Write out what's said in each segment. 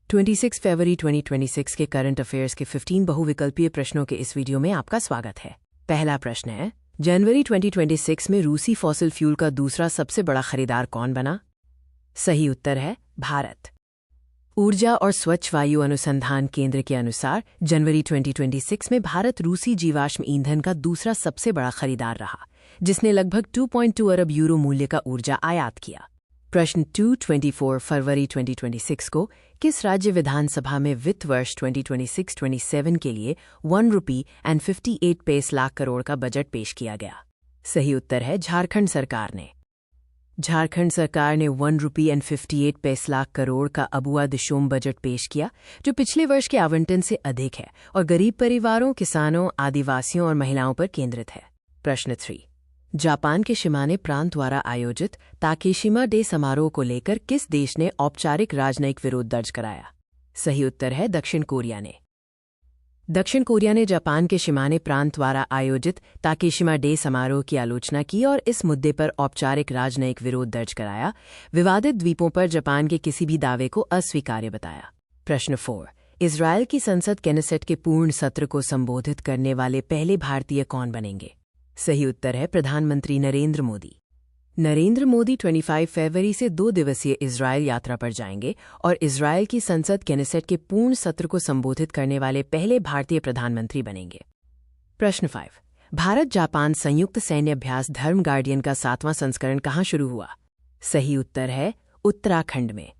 26 फरवरी 2026 के current affairs के 15 बहुविकल्पीय प्रश्नों के इस वीडियो में आपका स्वागत है। पहला प्रश्न है, जनवरी 2026 में रूसी फॉसिल फ्यूल का दूसरा सबसे बड़ा खरीदार कौन बना? सही उत्तर है भारत। ऊर्जा और स्वच्छ वायु अनुसंधान केंद्र के अनुसार जनवरी 2026 में भारत रूसी जीवाश्म ईंधन का दूसरा सबसे बड़ा खरीदार रहा, जिसने लगभग 2.2 अरब यूरो मूल्य का ऊर्जा आयात किया। प्रश्न 24 फरवरी 2026 को किस राज्य विधानसभा में वित्त वर्ष 2026-27 के लिए ₹1.58 लाख करोड़ का बजट पेश किया गया? सही उत्तर है झारखंड सरकार ने। झारखंड सरकार ने ₹1.58 लाख करोड़ का अबुआ दिशोम बजट पेश किया, जो पिछले वर्ष के आवंटन से अधिक है और गरीब परिवारों, किसानों, आदिवासियों और महिलाओं पर केंद्रित है। प्रश्न 3, जापान के शिमाने प्रांत द्वारा आयोजित ताकेशिमा डे समारोह को लेकर किस देश ने औपचारिक राजनयिक विरोध दर्ज कराया? सही उत्तर है दक्षिण कोरिया ने। दक्षिण कोरिया ने जापान के शिमाने प्रांत द्वारा आयोजित ताकेशिमा डे समारोह की आलोचना की और इस मुद्दे पर औपचारिक राजनयिक विरोध दर्ज कराया। विवादित द्वीपों पर जापान के किसी भी दावे को अस्वीकार्य बताया। प्रश्न 4, इजरायल की संसद केनेसेट के पूर्ण सत्र को संबोधित करने वाले पहले भारतीय कौन बनेंगे? सही उत्तर है प्रधानमंत्री नरेंद्र मोदी। नरेंद्र मोदी 25 फरवरी से 2 दिवसीय इजरायल यात्रा पर जाएंगे और इजरायल की संसद केनेसेट के पूर्ण सत्र को संबोधित करने वाले पहले भारतीय प्रधानमंत्री बनेंगे। प्रश्न 5, भारत जापान संयुक्त सैन्य अभ्यास धर्म गार्डियन का 7वां संस्करण कहाँ शुरू हुआ? सही उत्तर है उत्तराखंड में।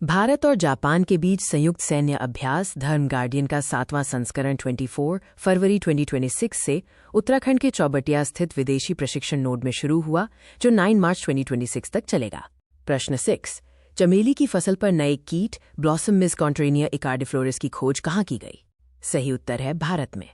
भारत और जापान के बीच संयुक्त सैन्य अभ्यास धर्म गार्डियन का 7वां संस्करण 24 फरवरी 2026 से उत्तराखंड के चौबटिया स्थित विदेशी प्रशिक्षण नोड में शुरू हुआ, जो 9 मार्च 2026 तक चलेगा। प्रश्न 6, चमेली की फसल पर नए कीट ब्लॉसम मिसकॉन्ट्रेनिया इकार्डिफ्लोरस की खोज कहाँ की गई? सही उत्तर है भारत में।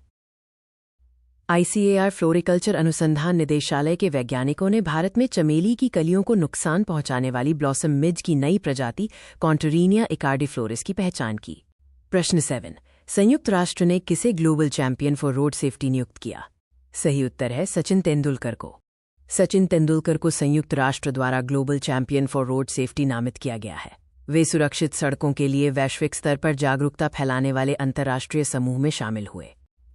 ICAR फ्लोरिकल्चर अनुसंधान निदेशालय के वैज्ञानिकों ने भारत में चमेली की कलियों को नुकसान पहुंचाने वाली ब्लॉसम मिज की नई प्रजाति कॉन्ट्रेनिया इकार्डिफ्लोरस की पहचान की। प्रश्न 7, संयुक्त राष्ट्र ने किसे global champion for road safety नियुक्त किया? सही उत्तर है सचिन तेंदुलकर को। सचिन तेंदुलकर को संयुक्त राष्ट्र द्वारा global champion for road safety नामित किया गया है। वे सुरक्षित सड़कों के लिए वैश्विक स्तर पर जागरूकता फैलाने वाले अंतर्राष्ट्रीय समूह में शामिल हुए।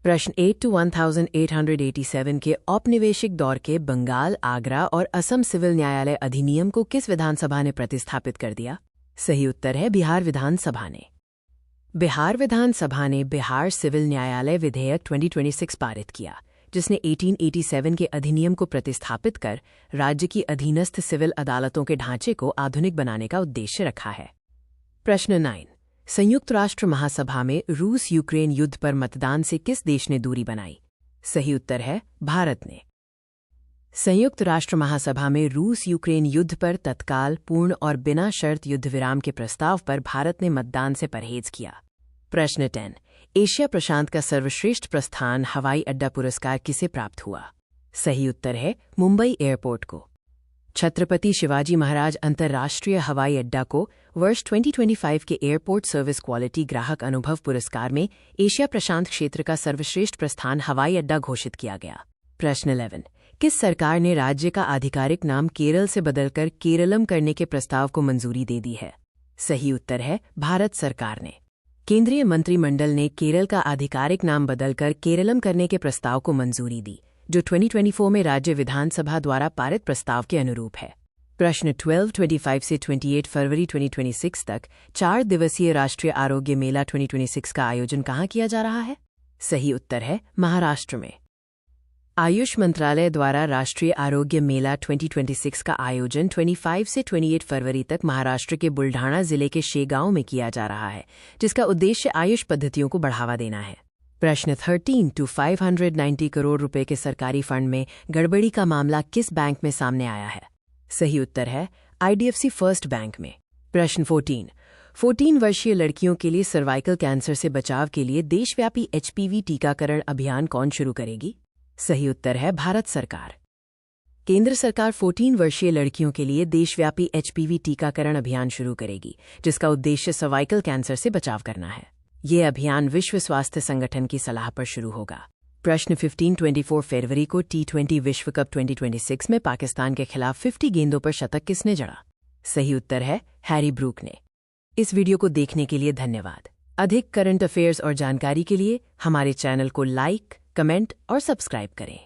प्रश्न 8 to 1887 के औपनिवेशिक दौर के बंगाल, आगरा और असम सिविल न्यायालय अधिनियम को किस विधानसभा ने प्रतिस्थापित कर दिया? सही उत्तर है बिहार विधानसभा ने। बिहार विधानसभा ने बिहार सिविल न्यायालय विधेयक 2026 पारित किया, जिसने 1887 के अधिनियम को प्रतिस्थापित कर राज्य की अधीनस्थ सिविल अदालतों के ढांचे को आधुनिक बनाने का उद्देश्य रखा है। प्रश्न 9, संयुक्त राष्ट्र महासभा में रूस यूक्रेन युद्ध पर मतदान से किस देश ने दूरी बनाई? सही उत्तर है भारत ने। संयुक्त राष्ट्र महासभा में रूस यूक्रेन युद्ध पर तत्काल, पूर्ण और बिना शर्त युद्ध विराम के प्रस्ताव पर भारत ने मतदान से परहेज किया। प्रश्न 10, एशिया प्रशांत का सर्वश्रेष्ठ प्रस्थान हवाई अड्डा पुरस्कार किसे प्राप्त हुआ? सही उत्तर है मुंबई एयरपोर्ट को। छत्रपति शिवाजी महाराज अंतर्राष्ट्रीय हवाई अड्डा को वर्ष 2025 के एयरपोर्ट सर्विस क्वालिटी ग्राहक अनुभव पुरस्कार में एशिया प्रशांत क्षेत्र का सर्वश्रेष्ठ प्रस्थान हवाई अड्डा घोषित किया गया। प्रश्न 11, किस सरकार ने राज्य का आधिकारिक नाम केरल से बदलकर केरलम करने के प्रस्ताव को मंजूरी दे दी है? सही उत्तर है भारत सरकार ने। केंद्रीय मंत्रिमंडल ने केरल का आधिकारिक नाम बदलकर केरलम करने के प्रस्ताव को मंजूरी दी, जो 2024 में राज्य विधानसभा द्वारा पारित प्रस्ताव के अनुरूप है। प्रश्न 12 से 28 फरवरी 2026 तक 4 दिवसीय राष्ट्रीय आरोग्य मेला 2026 का आयोजन कहाँ किया जा रहा है? सही उत्तर है महाराष्ट्र में। आयुष मंत्रालय द्वारा राष्ट्रीय आरोग्य मेला 2026 का आयोजन 25 से 28 फरवरी तक महाराष्ट्र के बुल्ढाणा जिले के शेगांव में किया जा रहा है, जिसका उद्देश्य आयुष पद्धतियों को बढ़ावा देना है। प्रश्न 13 to 590 करोड़ रुपए के सरकारी फंड में गड़बड़ी का मामला किस बैंक में सामने आया है? सही उत्तर है IDFC फर्स्ट बैंक में। प्रश्न 14 वर्षीय लड़कियों के लिए सर्वाइकल कैंसर से बचाव के लिए देशव्यापी HPV टीकाकरण अभियान कौन शुरू करेगी? सही उत्तर है भारत सरकार। केंद्र सरकार 14 वर्षीय लड़कियों के लिए देशव्यापी HPV टीकाकरण अभियान शुरू करेगी, जिसका उद्देश्य सर्वाइकल कैंसर से बचाव करना है। ये अभियान विश्व स्वास्थ्य संगठन की सलाह पर शुरू होगा। प्रश्न 24 फरवरी को T20 विश्व कप 2026 में पाकिस्तान के खिलाफ 50 गेंदों पर शतक किसने जड़ा? सही उत्तर है हैरी ब्रूक ने। इस वीडियो को देखने के लिए धन्यवाद। अधिक करंट अफेयर्स और जानकारी के लिए हमारे चैनल को लाइक, कमेंट और सब्सक्राइब करें।